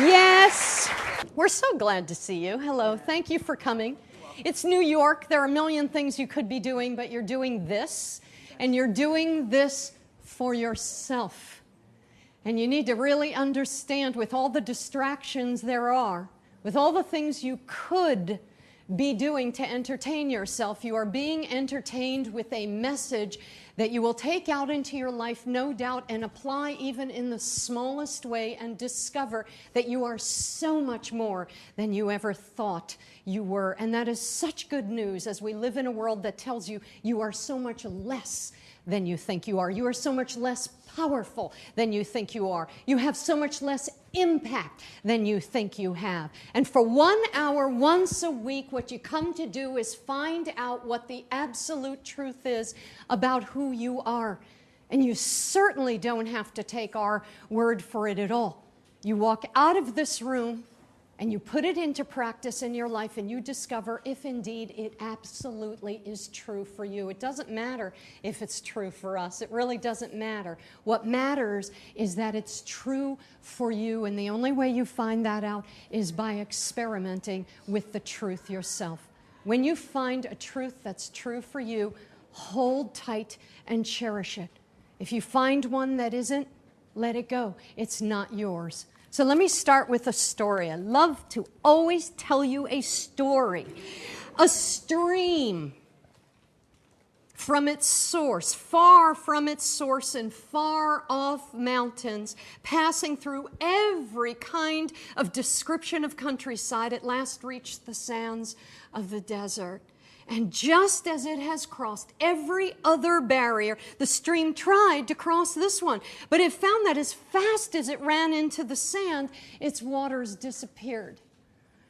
Yes, we're so glad to see you. Hello, thank you for coming. It's New York. There are a million things you could be doing, but you're doing this, and you're doing this for yourself. And you need to really understand, with all the distractions there are, with all the things you could be doing to entertain yourself, you are being entertained with a message that you will take out into your life, no doubt, and apply even in the smallest way, and discover that you are so much more than you ever thought you were. And that is such good news as we live in a world that tells you you are so much less than you think you are. You are so much less powerful than you think you are. You have so much less impact than you think you have. And for 1 hour, once a week, what you come to do is find out what the absolute truth is about who you are. And you certainly don't have to take our word for it at all. You walk out of this room and you put it into practice in your life, and you discover if indeed it absolutely is true for you. It doesn't matter if it's true for us. It really doesn't matter. What matters is that it's true for you, and the only way you find that out is by experimenting with the truth yourself. When you find a truth that's true for you, hold tight and cherish it. If you find one that isn't, let it go. It's not yours. So let me start with a story. I love to always tell you a story. A stream from its source, far from its source in far off mountains, passing through every kind of description of countryside, at last reached the sands of the desert. And just as it has crossed every other barrier, the stream tried to cross this one. But it found that as fast as it ran into the sand, its waters disappeared.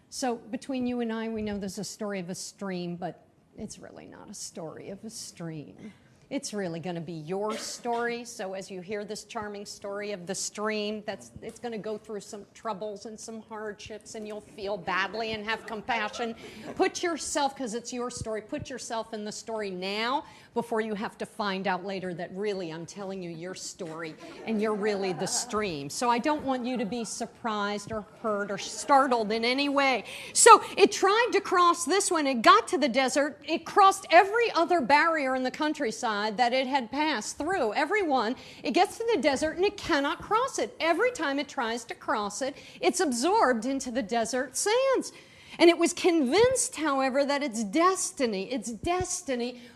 So between you and I, we know there's a story of a stream, but it's really not a story of a stream. It's really going to be your story. So as you hear this charming story of the stream, it's going to go through some troubles and some hardships, and you'll feel badly and have compassion. Put yourself, because it's your story, put yourself in the story now before you have to find out later that really I'm telling you your story and you're really the stream. So I don't want you to be surprised or hurt or startled in any way. So it tried to cross this one. It got to the desert. It crossed every other barrier in the countryside that it had passed through. Every one. It gets to the desert and it cannot cross it. Every time it tries to cross it, it's absorbed into the desert sands. And it was convinced, however, that its destiny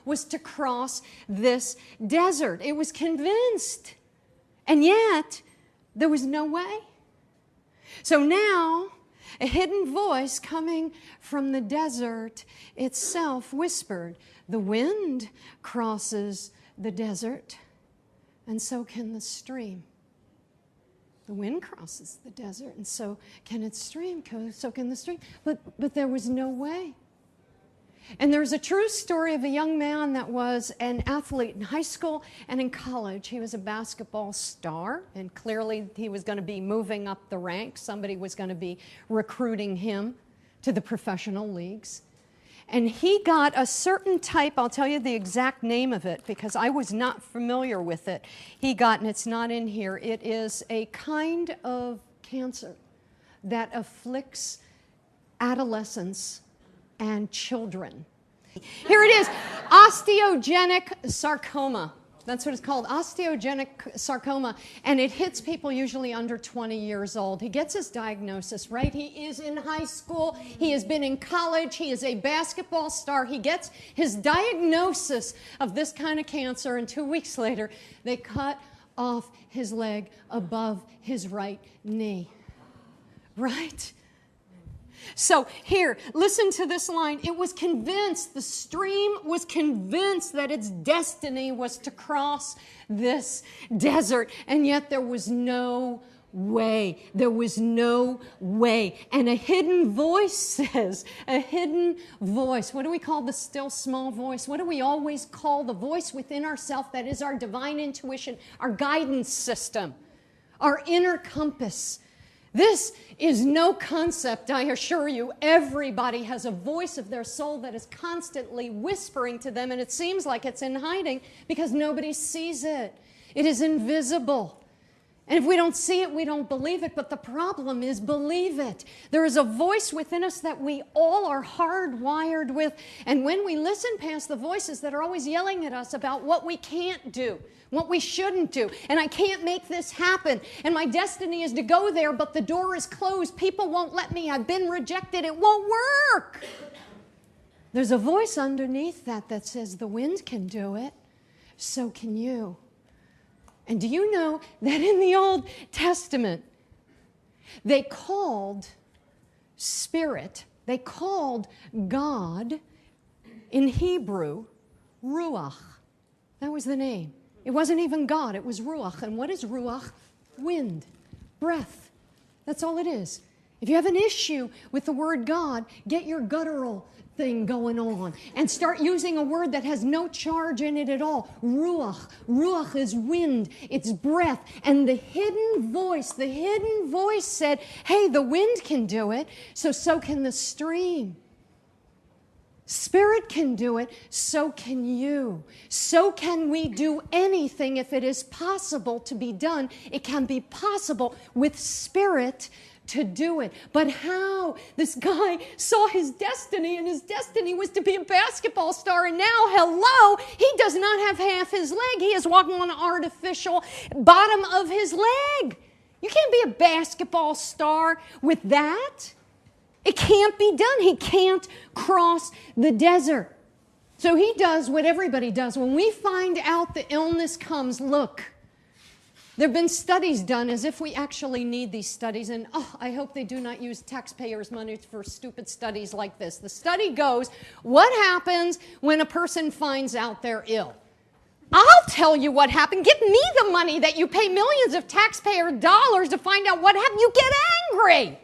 was to cross this desert. It was convinced. And yet, there was no way. So now, a hidden voice coming from the desert itself whispered, "The wind crosses the desert, and so can the stream." The wind crosses the desert, and so can its stream, so can the stream. But there was no way. And there's a true story of a young man that was an athlete in high school and in college. He was a basketball star, and clearly he was going to be moving up the ranks. Somebody was going to be recruiting him to the professional leagues. And he got a certain type, I'll tell you the exact name of it because I was not familiar with it. He got, and it's not in here, it is a kind of cancer that afflicts adolescents and children. Here it is, osteogenic sarcoma. That's what it's called, osteogenic sarcoma, and it hits people usually under 20 years old. He gets his diagnosis, right? He is in high school, he has been in college, he is a basketball star. He gets his diagnosis of this kind of cancer, and 2 weeks later, they cut off his leg above his right knee, right? So here, listen to this line. It was convinced, the stream was convinced that its destiny was to cross this desert, and yet there was no way. There was no way. And a hidden voice says, a hidden voice. What do we call the still small voice? What do we always call the voice within ourselves that is our divine intuition, our guidance system, our inner compass? This is no concept, I assure you. Everybody has a voice of their soul that is constantly whispering to them, and it seems like it's in hiding because nobody sees it. It is invisible. And if we don't see it, we don't believe it. But the problem is, believe it. There is a voice within us that we all are hardwired with. And when we listen past the voices that are always yelling at us about what we can't do, what we shouldn't do, and I can't make this happen, and my destiny is to go there, but the door is closed, people won't let me, I've been rejected, it won't work. There's a voice underneath that says the wind can do it, so can you. And do you know that in the Old Testament, they called spirit, they called God in Hebrew, Ruach. That was the name. It wasn't even God, it was Ruach. And what is Ruach? Wind, breath. That's all it is. If you have an issue with the word God, get your guttural thing going on and start using a word that has no charge in it at all. Ruach. Ruach is wind, it's breath. And the hidden voice said, hey, the wind can do it, so can the stream. Spirit can do it, so can you. So can we do anything if it is possible to be done. It can be possible with spirit to do it. But how? This guy saw his destiny, and his destiny was to be a basketball star, and now, hello, he does not have half his leg. He is walking on an artificial bottom of his leg. You can't be a basketball star with that. It can't be done. He can't cross the desert. So he does what everybody does. When we find out the illness comes, look, there have been studies done as if we actually need these studies, and I hope they do not use taxpayers' money for stupid studies like this. The study goes, what happens when a person finds out they're ill? I'll tell you what happened. Give me the money that you pay millions of taxpayer dollars to find out what happened. You get angry.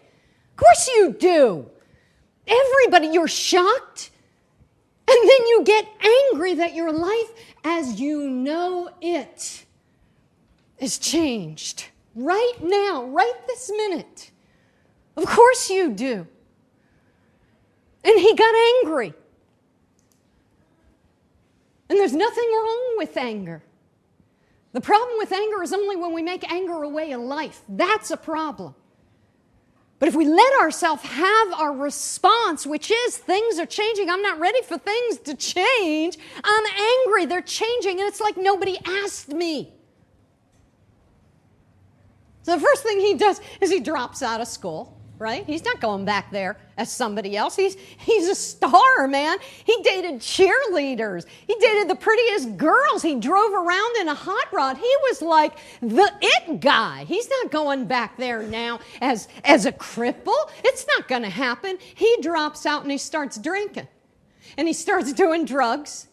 Of course you do. Everybody, you're shocked. And then you get angry that your life as you know it is changed right now, right this minute. Of course you do. And he got angry. And there's nothing wrong with anger. The problem with anger is only when we make anger a way of life. That's a problem. But if we let ourselves have our response, which is things are changing, I'm not ready for things to change, I'm angry, they're changing, and it's like nobody asked me. So the first thing he does is he drops out of school, right? He's not going back there as somebody else. He's a star, man. He dated cheerleaders. He dated the prettiest girls. He drove around in a hot rod. He was like the it guy. He's not going back there now as a cripple. It's not going to happen. He drops out and he starts drinking. And he starts doing drugs.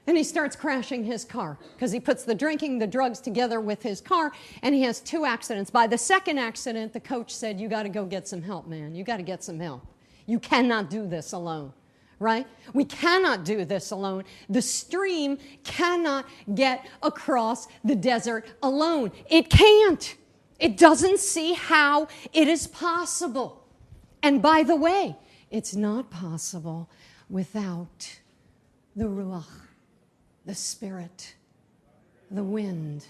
And he starts crashing his car because he puts the drinking, the drugs together with his car, and he has 2 accidents. By the second accident, the coach said, you got to go get some help, man. You got to get some help. You cannot do this alone, right? We cannot do this alone. The stream cannot get across the desert alone. It can't. It doesn't see how it is possible. And by the way, it's not possible without the Ruach. The spirit, the wind,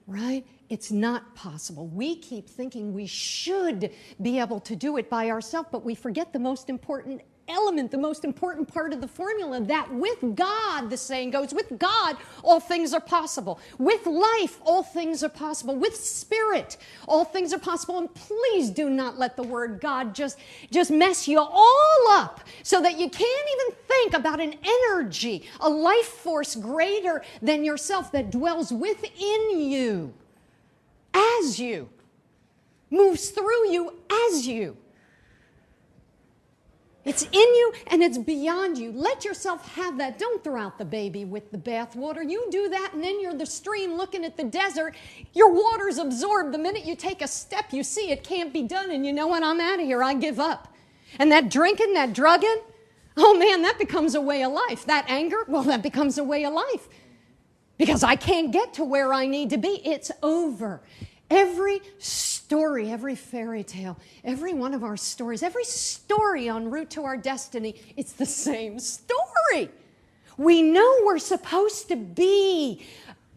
right? It's not possible. We keep thinking we should be able to do it by ourselves, but we forget the most important element, the most important part of the formula, that with God, the saying goes, with God, all things are possible. With life, all things are possible. With spirit, all things are possible. And please do not let the word God just mess you all up so that you can't even think about an energy, a life force greater than yourself that dwells within you, as you, moves through you as you. It's in you and it's beyond you. Let yourself have that. Don't throw out the baby with the bathwater. You do that and then you're the stream looking at the desert. Your water's absorbed. The minute you take a step, you see it can't be done. And you know what? I'm out of here. I give up. And that drinking, that drugging, oh man, that becomes a way of life. That anger, well, that becomes a way of life. Because I can't get to where I need to be. It's over. Every story, every fairy tale, every one of our stories, every story en route to our destiny, it's the same story. We know we're supposed to be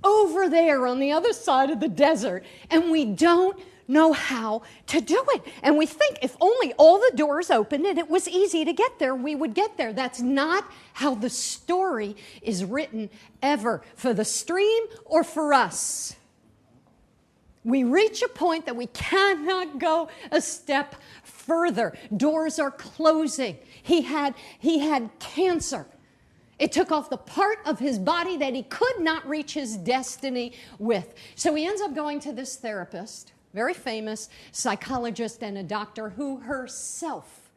over there on the other side of the desert, and we don't know how to do it. And we think if only all the doors opened and it was easy to get there, we would get there. That's not how the story is written ever, for the stream or for us. We reach a point that we cannot go a step further. Doors are closing. He had cancer. It took off the part of his body that he could not reach his destiny with. So he ends up going to this therapist, very famous psychologist and a doctor who herself,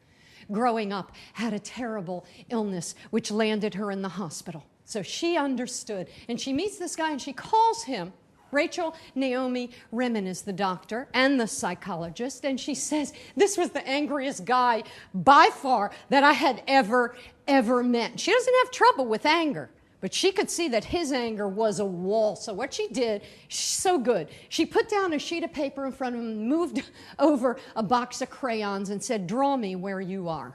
growing up, had a terrible illness which landed her in the hospital. So she understood. And she meets this guy and she calls him. Rachel Naomi Remen is the doctor and the psychologist, and she says, this was the angriest guy by far that I had ever met. She doesn't have trouble with anger, but she could see that his anger was a wall. So what she did, so good, she put down a sheet of paper in front of him, moved over a box of crayons and said, draw me where you are.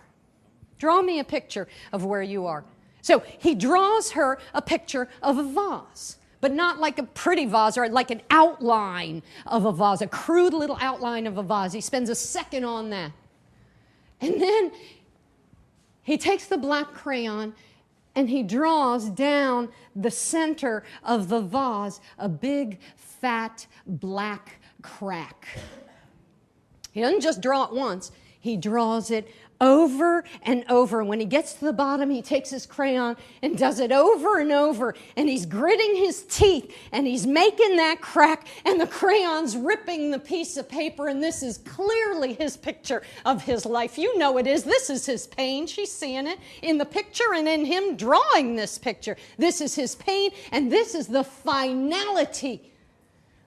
Draw me a picture of where you are. So he draws her a picture of a vase. But not like a pretty vase or like an outline of a vase, a crude little outline of a vase. He spends a second on that. And then he takes the black crayon and he draws down the center of the vase a big, fat, black crack. He doesn't just draw it once. He draws it over and over. When he gets to the bottom, he takes his crayon and does it over and over. And he's gritting his teeth and he's making that crack, and the crayon's ripping the piece of paper. And this is clearly his picture of his life. You know it is. This is his pain. She's seeing it in the picture and in him drawing this picture. This is his pain, and this is the finality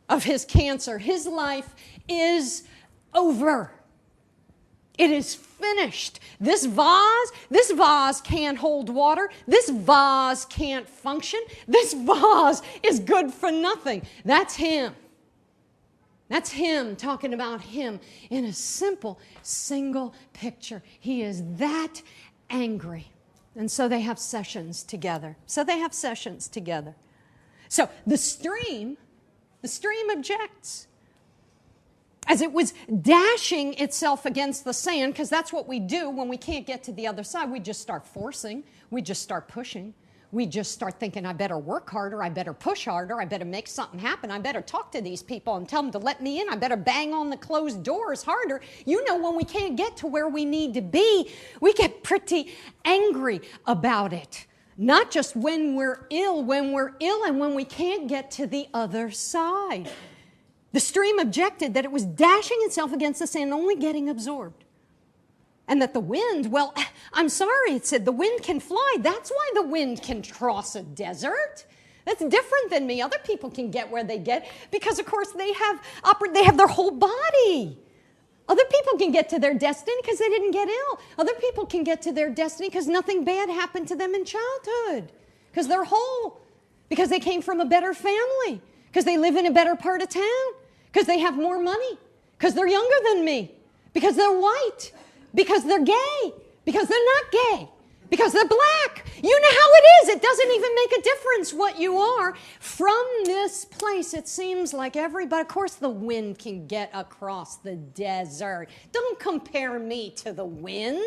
of his cancer. His life is over. It is finished. This vase can't hold water. This vase can't function. This vase is good for nothing. That's him. That's him talking about him in a simple, single picture. He is that angry. And so they have sessions together. So the stream objects. As it was dashing itself against the sand, because that's what we do when we can't get to the other side. We just start forcing. We just start pushing. We just start thinking, I better work harder. I better push harder. I better make something happen. I better talk to these people and tell them to let me in. I better bang on the closed doors harder. You know, when we can't get to where we need to be, we get pretty angry about it. Not just when we're ill and when we can't get to the other side. The stream objected that it was dashing itself against the sand, only getting absorbed. And that the wind, well, I'm sorry, it said, the wind can fly. That's why the wind can cross a desert. That's different than me. Other people can get where they get because, of course, they have their whole body. Other people can get to their destiny because they didn't get ill. Other people can get to their destiny because nothing bad happened to them in childhood, because they're whole, because they came from a better family, because they live in a better part of town, because they have more money, because they're younger than me, because they're white, because they're gay, because they're not gay, because they're black. You know how it is. It doesn't even make a difference what you are. From this place, it seems like everybody, of course the wind can get across the desert. Don't compare me to the wind.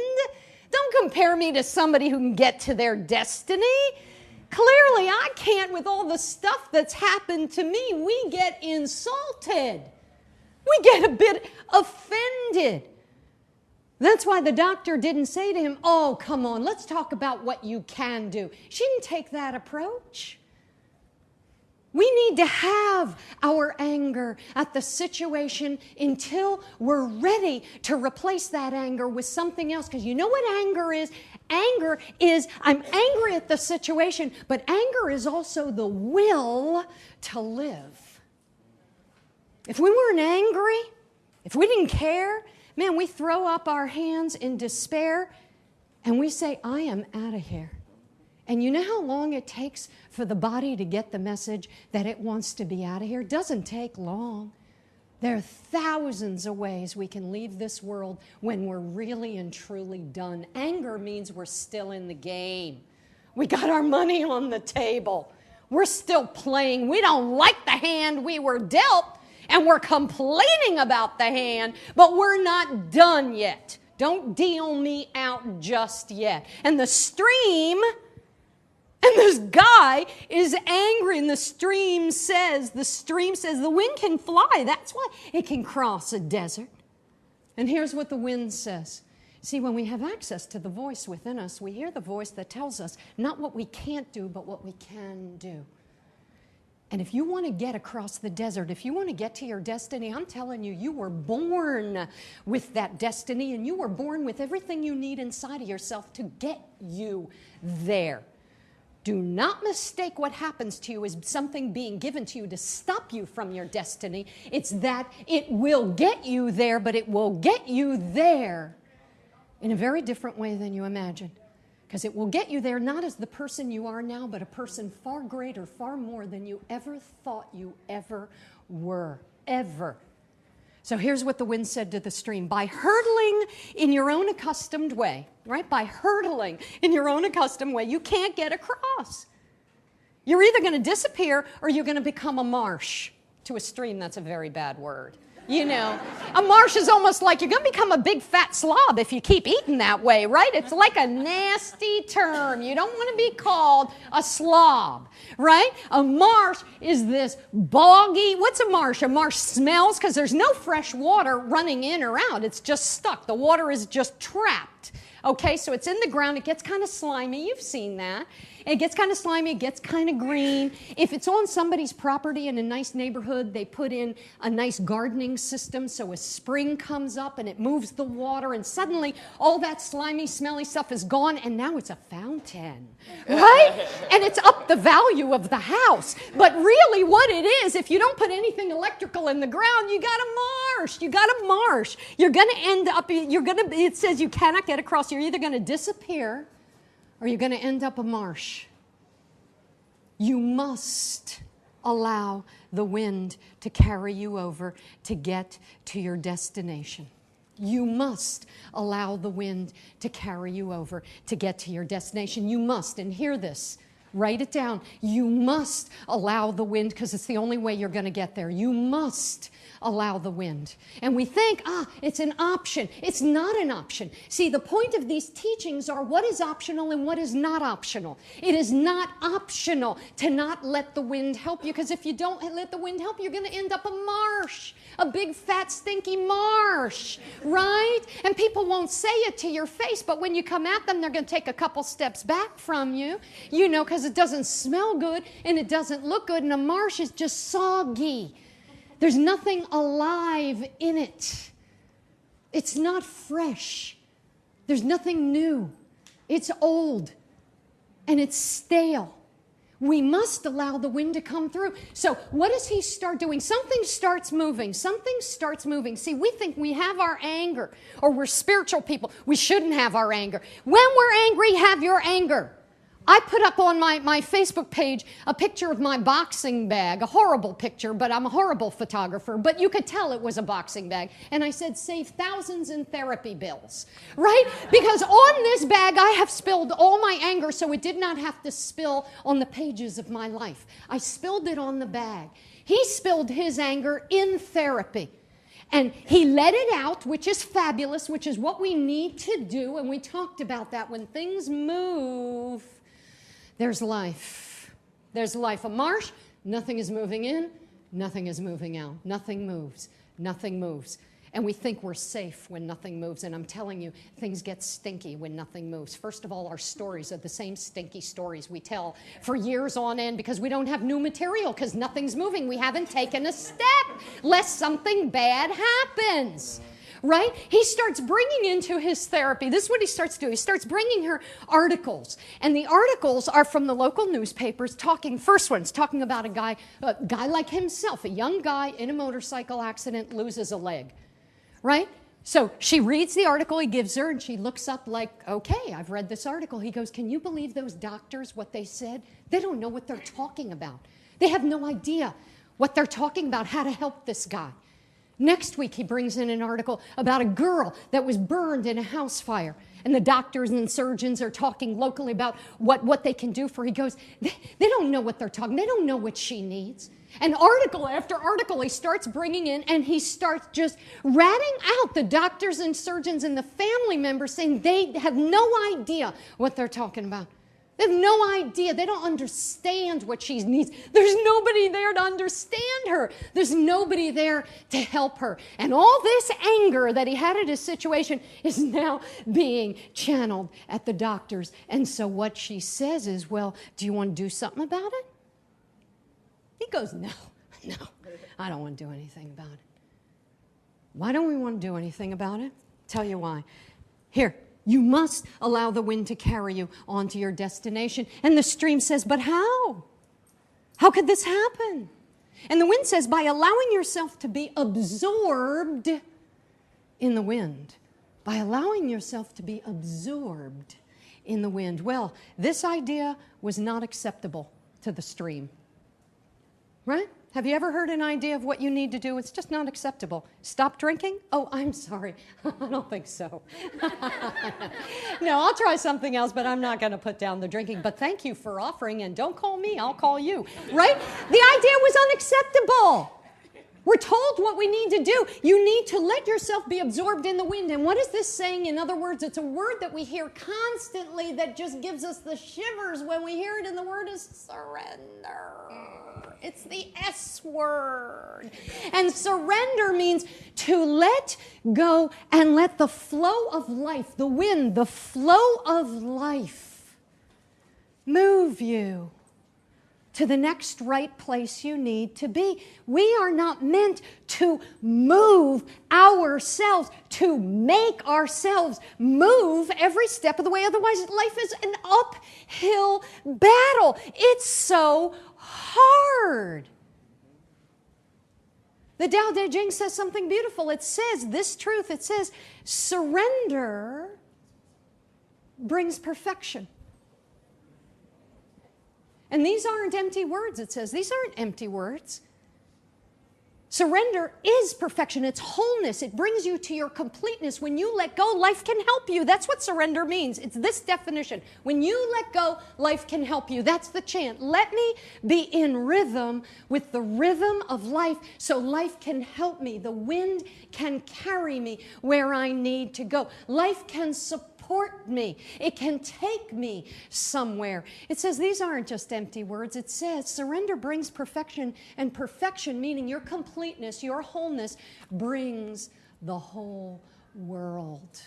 Don't compare me to somebody who can get to their destiny. Clearly, I can't with all the stuff that's happened to me. We get insulted. We get a bit offended. That's why the doctor didn't say to him, oh, come on, let's talk about what you can do. She didn't take that approach. We need to have our anger at the situation until we're ready to replace that anger with something else. Because you know what anger is? Anger is, I'm angry at the situation, but anger is also the will to live. If we weren't angry, if we didn't care, man, we throw up our hands in despair and we say, I am out of here. And you know how long it takes for the body to get the message that it wants to be out of here? It doesn't take long. There are thousands of ways we can leave this world when we're really and truly done. Anger means we're still in the game. We got our money on the table. We're still playing. We don't like the hand we were dealt, and we're complaining about the hand, but we're not done yet. Don't deal me out just yet. And the stream, and this guy is angry, and the stream says, the wind can fly. That's why it can cross a desert. And here's what the wind says. See, when we have access to the voice within us, we hear the voice that tells us not what we can't do, but what we can do. And if you want to get across the desert, if you want to get to your destiny, I'm telling you, you were born with that destiny, and you were born with everything you need inside of yourself to get you there. Do not mistake what happens to you as something being given to you to stop you from your destiny. It's that it will get you there, but it will get you there in a very different way than you imagine. Because it will get you there not as the person you are now, but a person far greater, far more than you ever thought you ever were. Ever. So here's what the wind said to the stream. By hurtling in your own accustomed way, right? By hurtling in your own accustomed way, you can't get across. You're either going to disappear or you're going to become a marsh. To a stream, that's a very bad word. You know, a marsh is almost like you're going to become a big fat slob if you keep eating that way, right? It's like a nasty term. You don't want to be called a slob, right? A marsh is this boggy, what's a marsh? A marsh smells because there's no fresh water running in or out. It's just stuck. The water is just trapped. Okay, so it's in the ground. It gets kind of slimy. You've seen that. It gets kind of slimy. It gets kind of green. If it's on somebody's property in a nice neighborhood, they put in a nice gardening system so a spring comes up and it moves the water, and suddenly all that slimy, smelly stuff is gone, and now it's a fountain, right? And it's up the value of the house. But really what it is, if you don't put anything electrical in the ground, you got a marsh. You got a marsh. You're going to end up, it says you cannot get across. You're either going to disappear or you're going to end up a marsh. You must allow the wind to carry you over to get to your destination. You must allow the wind to carry you over to get to your destination. You must, and hear this, write it down. You must allow the wind, because it's the only way you're going to get there. You must allow the wind. And we think, it's an option. It's not an option. See, the point of these teachings are what is optional and what is not optional. It is not optional to not let the wind help you, because if you don't let the wind help you, you're going to end up a marsh, a big, fat, stinky marsh, right? And people won't say it to your face, but when you come at them, they're going to take a couple steps back from you, you know, because it doesn't smell good and it doesn't look good, and a marsh is just soggy. There's nothing alive in it. It's not fresh. There's nothing new. It's old and it's stale. We must allow the wind to come through. So what does he start doing? Something starts moving. Something starts moving. See, we think we have our anger, or we're spiritual people. We shouldn't have our anger. When we're angry, have your anger. I put up on my Facebook page a picture of my boxing bag, a horrible picture, but I'm a horrible photographer, but you could tell it was a boxing bag. And I said, save thousands in therapy bills, right? Because on this bag, I have spilled all my anger, so it did not have to spill on the pages of my life. I spilled it on the bag. He spilled his anger in therapy. And he let it out, which is fabulous, which is what we need to do. And we talked about that. When things move, there's life. There's life. A marsh, nothing is moving in, nothing is moving out. Nothing moves. Nothing moves. And we think we're safe when nothing moves. And I'm telling you, things get stinky when nothing moves. First of all, our stories are the same stinky stories we tell for years on end because we don't have new material because nothing's moving. We haven't taken a step lest something bad happens. Right? He starts bringing into his therapy, this is what he starts doing. He starts bringing her articles. And the articles are from the local newspapers first one's talking about a guy like himself, a young guy in a motorcycle accident, loses a leg. Right? So she reads the article he gives her and she looks up like, okay, I've read this article. He goes, can you believe those doctors, what they said? They don't know what they're talking about. They have no idea what they're talking about, how to help this guy. Next week, he brings in an article about a girl that was burned in a house fire. And the doctors and surgeons are talking locally about what they can do for her. He goes, they don't know what they're talking. They don't know what she needs. And article after article he starts bringing in, and he starts just ratting out the doctors and surgeons and the family members, saying they have no idea what they're talking about. They have no idea. They don't understand what she needs. There's nobody there to understand her. There's nobody there to help her. And all this anger that he had at his situation is now being channeled at the doctors. And so what she says is, well, do you want to do something about it? He goes, no, I don't want to do anything about it. Why don't we want to do anything about it? Tell you why. Here, you must allow the wind to carry you onto your destination. And the stream says, but how? How could this happen? And the wind says, by allowing yourself to be absorbed in the wind. By allowing yourself to be absorbed in the wind. Well, this idea was not acceptable to the stream. Right? Have you ever heard an idea of what you need to do? It's just not acceptable. Stop drinking? Oh, I'm sorry. I don't think so. No, I'll try something else, but I'm not going to put down the drinking. But thank you for offering, and don't call me, I'll call you. Right? The idea was unacceptable. We're told what we need to do. You need to let yourself be absorbed in the wind. And what is this saying? In other words, it's a word that we hear constantly that just gives us the shivers when we hear it, and the word is surrender. It's the S word. And surrender means to let go and let the flow of life, the wind, the flow of life, move you to the next right place you need to be. We are not meant to move ourselves, to make ourselves move every step of the way. Otherwise, life is an uphill battle. It's so hard. The Tao Te Ching says something beautiful. It says this truth. It says, surrender brings perfection. And these aren't empty words, it says. These aren't empty words. Surrender is perfection. It's wholeness. It brings you to your completeness. When you let go, life can help you. That's what surrender means. It's this definition. When you let go, life can help you. That's the chant. Let me be in rhythm with the rhythm of life so life can help me. The wind can carry me where I need to go. Life can support me. It can take me somewhere. It says these aren't just empty words. It says surrender brings perfection, and perfection, meaning your completeness, your wholeness, brings the whole world.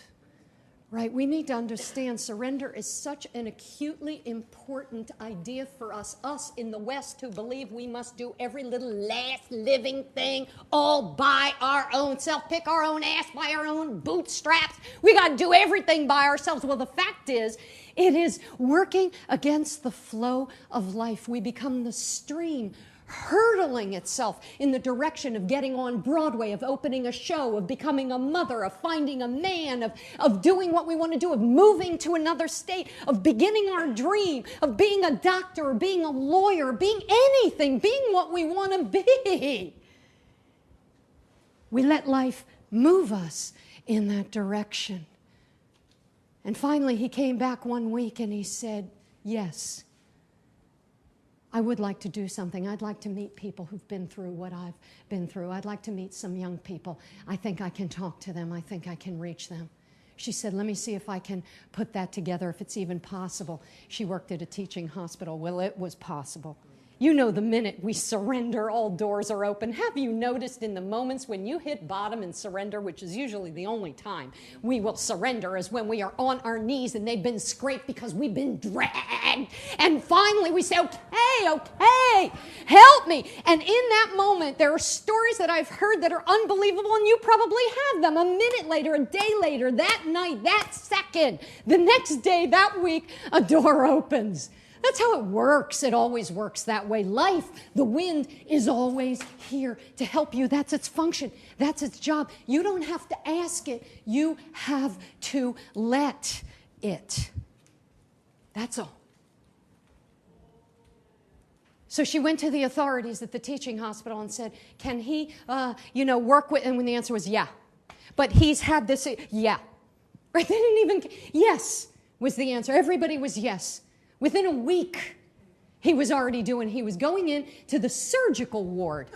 Right? We need to understand surrender is such an acutely important idea for us in the West who believe we must do every little last living thing all by our own self, pick our own ass by our own bootstraps. We got to do everything by ourselves. Well, the fact is, it is working against the flow of life. We become the stream hurtling itself in the direction of getting on Broadway, of opening a show, of becoming a mother, of finding a man, of doing what we want to do, of moving to another state, of beginning our dream, of being a doctor, or being a lawyer, being anything, being what we want to be. We let life move us in that direction. And finally, he came back one week and he said, yes, I would like to do something. I'd like to meet people who've been through what I've been through. I'd like to meet some young people. I think I can talk to them. I think I can reach them. She said, let me see if I can put that together, if it's even possible. She worked at a teaching hospital. Well, it was possible. You know, the minute we surrender, all doors are open. Have you noticed in the moments when you hit bottom and surrender, which is usually the only time we will surrender, is when we are on our knees and they've been scraped because we've been dragged. And finally we say, okay, help me. And in that moment, there are stories that I've heard that are unbelievable, and you probably have them. A minute later, a day later, that night, that second, the next day, that week, a door opens. That's how it works. It always works that way. Life, the wind, is always here to help you. That's its function. That's its job. You don't have to ask it. You have to let it. That's all. So she went to the authorities at the teaching hospital and said, can he, work with, and when the answer was yeah. But he's had this, yeah. Right? They didn't even, yes was the answer. Everybody was yes. Within a week, he was going in to the surgical ward.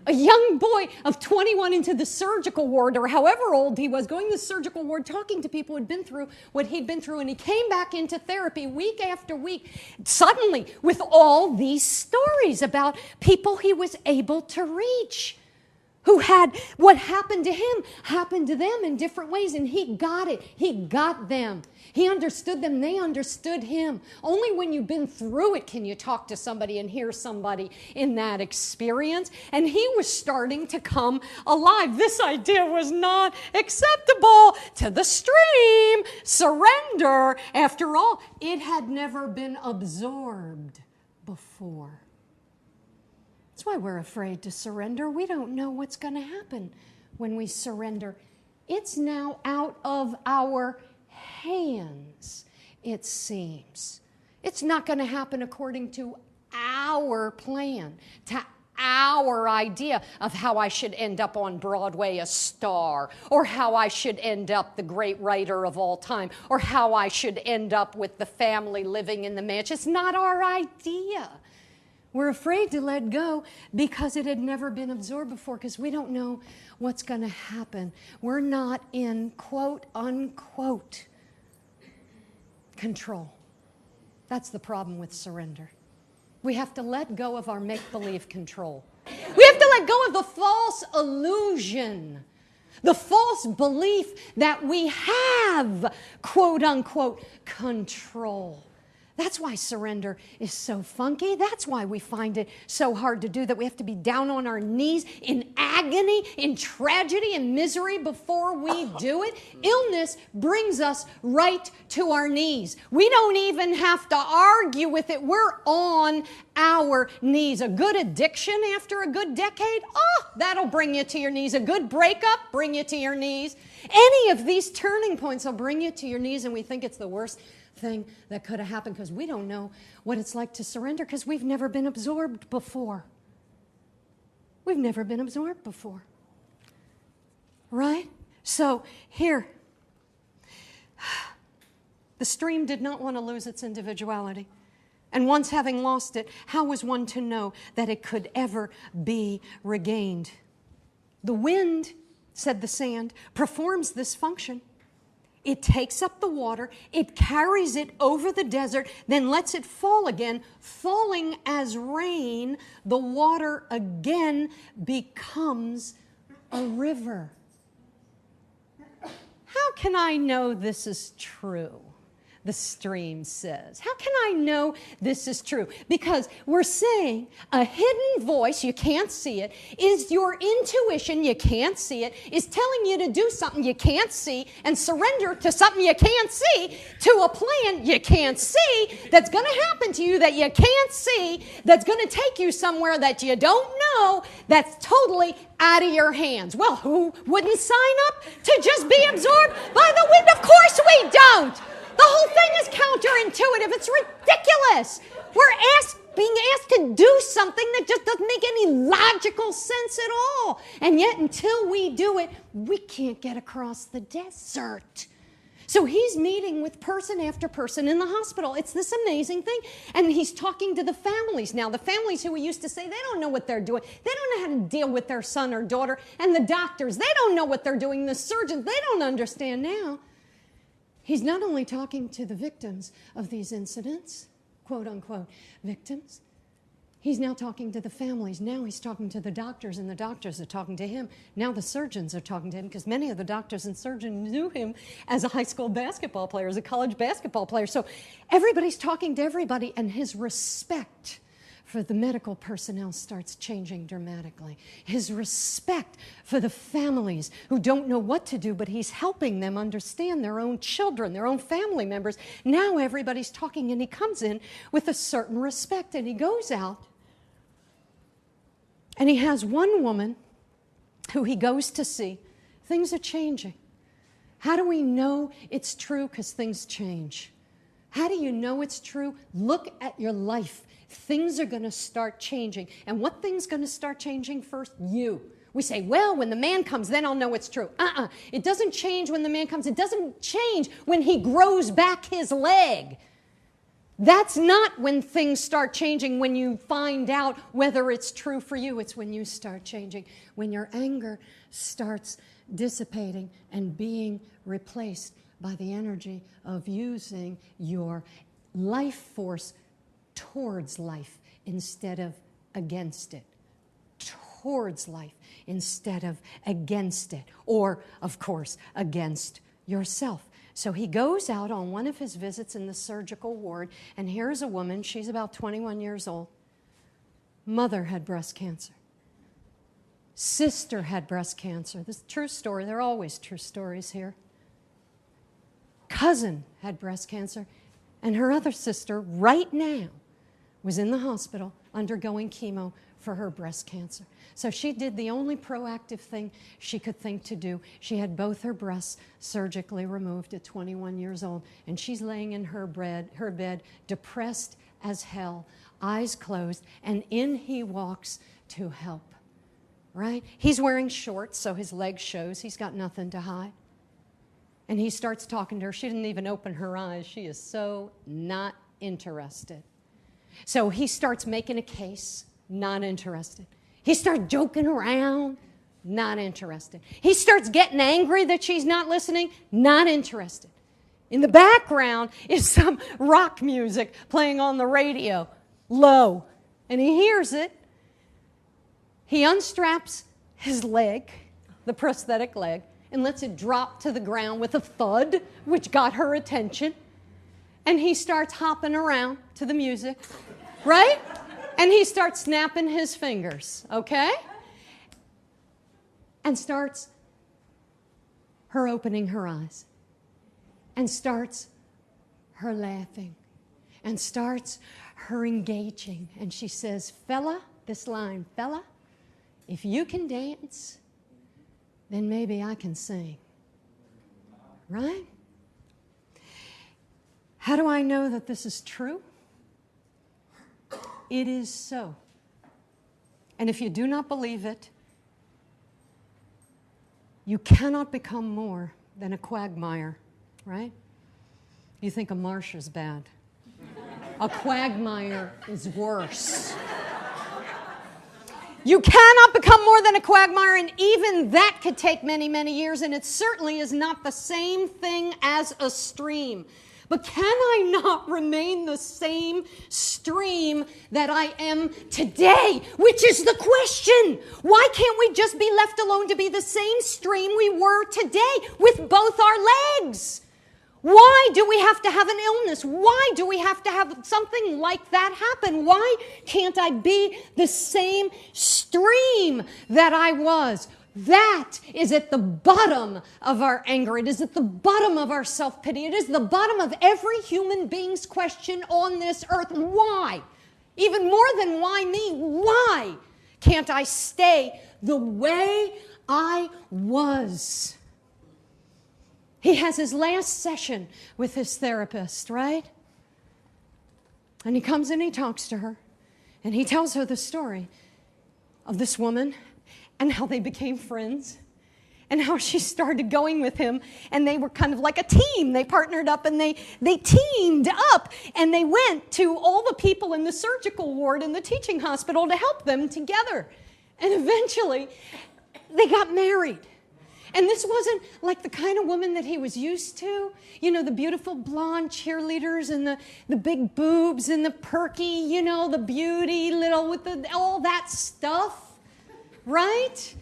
A young boy of 21 into the surgical ward, or however old he was, going to the surgical ward, talking to people who had been through what he'd been through, and he came back into therapy week after week, suddenly with all these stories about people he was able to reach, who had what happened to him, happened to them in different ways, and he got it. He got them. He understood them. They understood him. Only when you've been through it can you talk to somebody and hear somebody in that experience. And he was starting to come alive. This idea was not acceptable to the stream. Surrender. After all, it had never been absorbed before. That's why we're afraid to surrender. We don't know what's going to happen when we surrender. It's now out of our hands, it seems. It's not going to happen according to our plan, to our idea of how I should end up on Broadway a star, or how I should end up the great writer of all time, or how I should end up with the family living in the mansion. It's not our idea. We're afraid to let go because it had never been absorbed before, because we don't know what's going to happen. We're not in quote unquote control. That's the problem with surrender. We have to let go of our make-believe control. We have to let go of the false illusion, the false belief that we have quote unquote control. That's why surrender is so funky. That's why we find it so hard to do, that we have to be down on our knees in agony, in tragedy and misery before we do it. Illness brings us right to our knees. We don't even have to argue with it. We're on our knees. A good addiction after a good decade, that'll bring you to your knees. A good breakup, bring you to your knees. Any of these turning points will bring you to your knees, and we think it's the worst thing that could have happened because we don't know what it's like to surrender, because we've never been absorbed before. We've never been absorbed before. Right? So here, the stream did not want to lose its individuality. And once having lost it, how was one to know that it could ever be regained? The wind, said the sand, performs this function. It takes up the water, it carries it over the desert, then lets it fall again. Falling as rain, the water again becomes a river. How can I know this is true? The stream says. How can I know this is true? Because we're saying a hidden voice, you can't see it, is your intuition, you can't see it, is telling you to do something you can't see, and surrender to something you can't see, to a plan you can't see, that's going to happen to you that you can't see, that's going to take you somewhere that you don't know, that's totally out of your hands. Well, who wouldn't sign up to just be absorbed by the wind? Of course we don't. The whole thing is counterintuitive. It's ridiculous. We're being asked to do something that just doesn't make any logical sense at all. And yet, until we do it, we can't get across the desert. So he's meeting with person after person in the hospital. It's this amazing thing. And he's talking to the families now. The families who we used to say, they don't know what they're doing. They don't know how to deal with their son or daughter. And the doctors, they don't know what they're doing. The surgeons, they don't understand now. He's not only talking to the victims of these incidents, quote unquote victims, he's now talking to the families. Now he's talking to the doctors, and the doctors are talking to him. Now the surgeons are talking to him, because many of the doctors and surgeons knew him as a high school basketball player, as a college basketball player. So everybody's talking to everybody, and his respect for the medical personnel starts changing dramatically. His respect for the families who don't know what to do, but he's helping them understand their own children, their own family members. Now everybody's talking, and he comes in with a certain respect, and he goes out, and he has one woman who he goes to see. Things are changing. How do we know it's true? Because things change. How do you know it's true? Look at your life. Things are going to start changing. And what thing's going to start changing first? You. We say, well, when the man comes, then I'll know it's true. It doesn't change when the man comes. It doesn't change when he grows back his leg. That's not when things start changing, when you find out whether it's true for you. It's when you start changing, when your anger starts dissipating and being replaced by the energy of using your life force towards life instead of against it. Towards life instead of against it, or, of course, against yourself. So he goes out on one of his visits in the surgical ward, and here's a woman, she's about 21 years old. Mother had breast cancer. Sister had breast cancer. This is a true story. There are always true stories here. Cousin had breast cancer, and her other sister right now was in the hospital undergoing chemo for her breast cancer. So she did the only proactive thing she could think to do. She had both her breasts surgically removed at 21 years old, and she's laying in her bed, depressed as hell, eyes closed, and in he walks to help, right? He's wearing shorts, so his leg shows. He's got nothing to hide. And he starts talking to her. She didn't even open her eyes. She is so not interested. So he starts making a case, not interested. He starts joking around, not interested. He starts getting angry that she's not listening, not interested. In the background is some rock music playing on the radio, low, and he hears it. He unstraps his leg, the prosthetic leg, and lets it drop to the ground with a thud, which got her attention. And he starts hopping around to the music, right? And he starts snapping his fingers, okay? And starts her opening her eyes. And starts her laughing. And starts her engaging. And she says, fella, this line, fella, if you can dance, then maybe I can sing. Right? How do I know that this is true? It is so. And if you do not believe it, you cannot become more than a quagmire, right? You think a marsh is bad. A quagmire is worse. You cannot become more than a quagmire, and even that could take many, many years, and it certainly is not the same thing as a stream. But can I not remain the same stream that I am today? Which is the question. Why can't we just be left alone to be the same stream we were today with both our legs? Why do we have to have an illness? Why do we have to have something like that happen? Why can't I be the same stream that I was? That is at the bottom of our anger. It is at the bottom of our self-pity. It is the bottom of every human being's question on this earth. Why? Even more than why me, why can't I stay the way I was? He has his last session with his therapist, right? And he comes and he talks to her, and he tells her the story of this woman and how they became friends and how she started going with him, and they were kind of like a team. They partnered up and they teamed up, and they went to all the people in the surgical ward in the teaching hospital to help them together. And eventually, they got married. And this wasn't like the kind of woman that he was used to. You know, the beautiful blonde cheerleaders and the big boobs and the perky, you know, the beauty little with all that stuff. Right?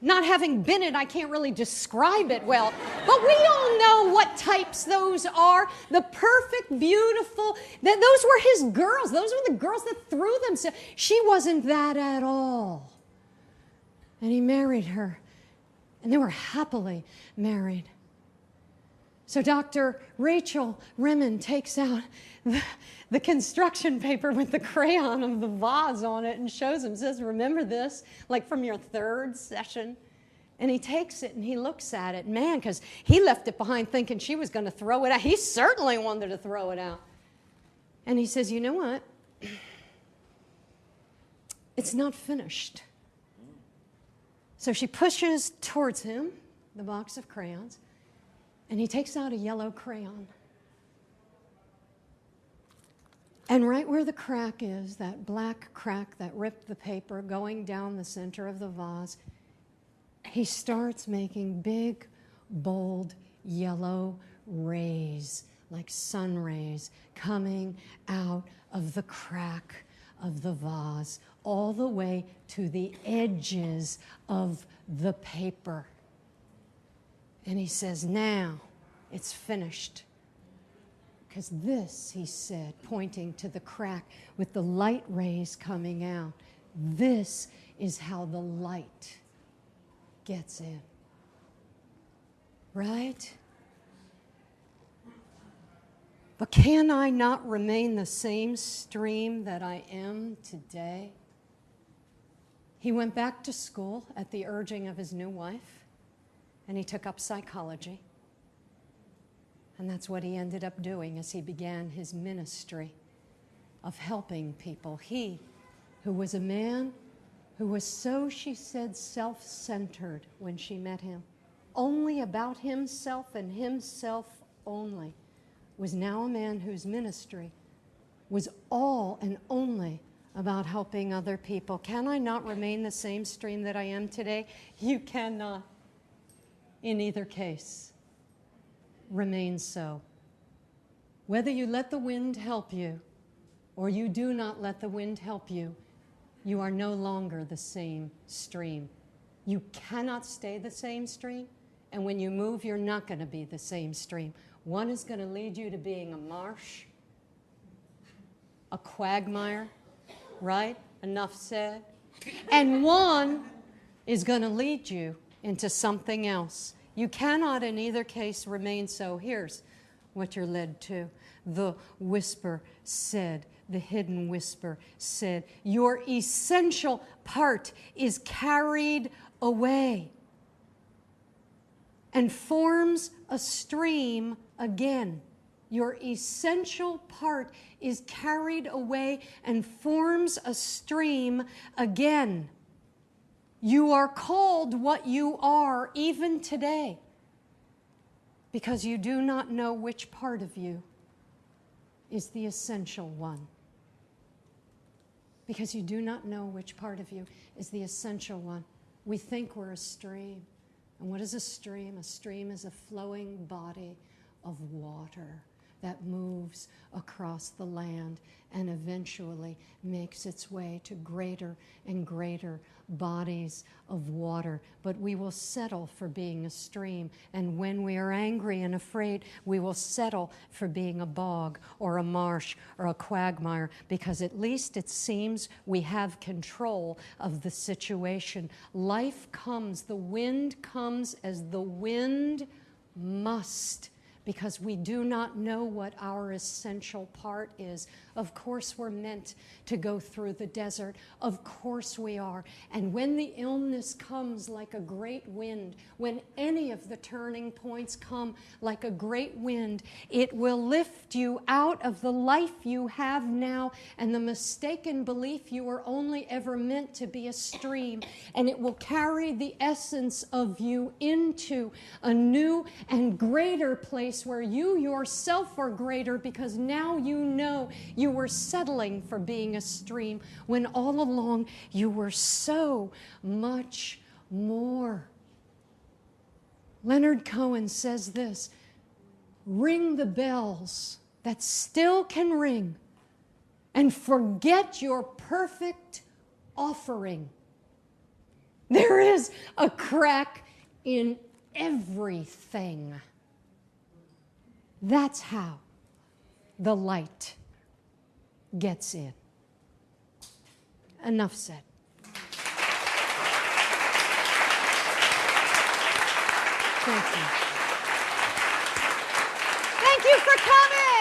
Not having been it, I can't really describe it well. But we all know what types those are. The perfect, beautiful, those were his girls. Those were the girls that threw themselves. She wasn't that at all. And he married her. And they were happily married. So Dr. Rachel Remen takes out the construction paper with the crayon of the vase on it and shows him, says, remember this, like from your third session? And he takes it and he looks at it. Man, because he left it behind thinking she was going to throw it out. He certainly wanted to throw it out. And he says, you know what? It's not finished. So she pushes towards him the box of crayons, and he takes out a yellow crayon. And right where the crack is, that black crack that ripped the paper going down the center of the vase, he starts making big, bold, yellow rays, like sun rays, coming out of the crack of the vase, all the way to the edges of the paper. And he says, now it's finished. Because this, he said, pointing to the crack with the light rays coming out, this is how the light gets in. Right? But can I not remain the same stream that I am today? He went back to school at the urging of his new wife, and he took up psychology. And that's what he ended up doing as he began his ministry of helping people. He, who was a man who was so, she said, self-centered when she met him, only about himself and himself only, was now a man whose ministry was all and only about helping other people. Can I not remain the same stream that I am today? You cannot. In either case, remain so. Whether you let the wind help you or you do not let the wind help you, you are no longer the same stream. You cannot stay the same stream, and when you move, you're not going to be the same stream. One is going to lead you to being a marsh, a quagmire, right? Enough said. And one is going to lead you into something else. You cannot in either case remain so. Here's what you're led to. The whisper said, the hidden whisper said, your essential part is carried away and forms a stream again. Your essential part is carried away and forms a stream again. You are called what you are even today because you do not know which part of you is the essential one. Because you do not know which part of you is the essential one. We think we're a stream. And what is a stream? A stream is a flowing body of water that moves across the land and eventually makes its way to greater and greater bodies of water. But we will settle for being a stream, and when we are angry and afraid, we will settle for being a bog or a marsh or a quagmire, because at least it seems we have control of the situation. Life comes, the wind comes as the wind must, because we do not know what our essential part is. Of course we're meant to go through the desert. Of course we are. And when the illness comes like a great wind, when any of the turning points come like a great wind, it will lift you out of the life you have now and the mistaken belief you were only ever meant to be a stream. And it will carry the essence of you into a new and greater place where you yourself are greater, because now you know you were settling for being a stream when all along you were so much more. Leonard Cohen says this: ring the bells that still can ring and forget your perfect offering. There is a crack in everything. That's how the light gets in. Enough said. Thank you. Thank you for coming.